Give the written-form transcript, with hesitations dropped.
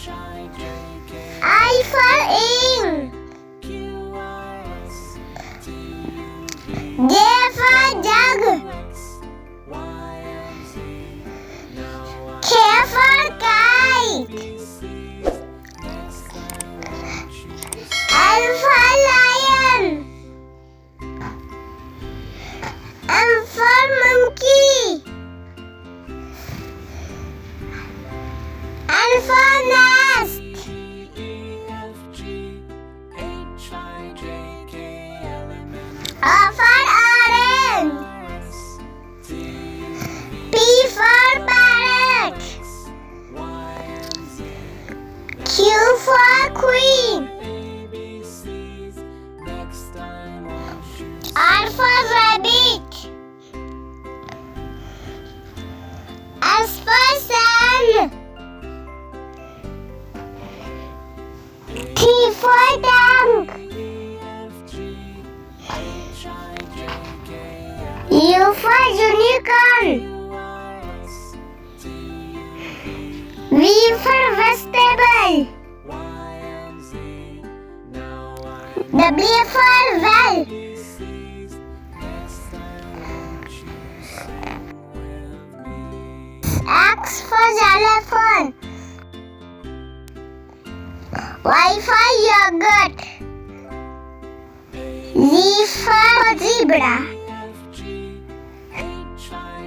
I for ink. J for jug. K for kite. L for lion. M for monkey. N for nest. O for orange. P for parrot. Q for queen. R for rabbit. S for sun. T for tank. U for unicorn. V for vegetable. W for well. X for xylophone. Y for yogurt. Z for zebra.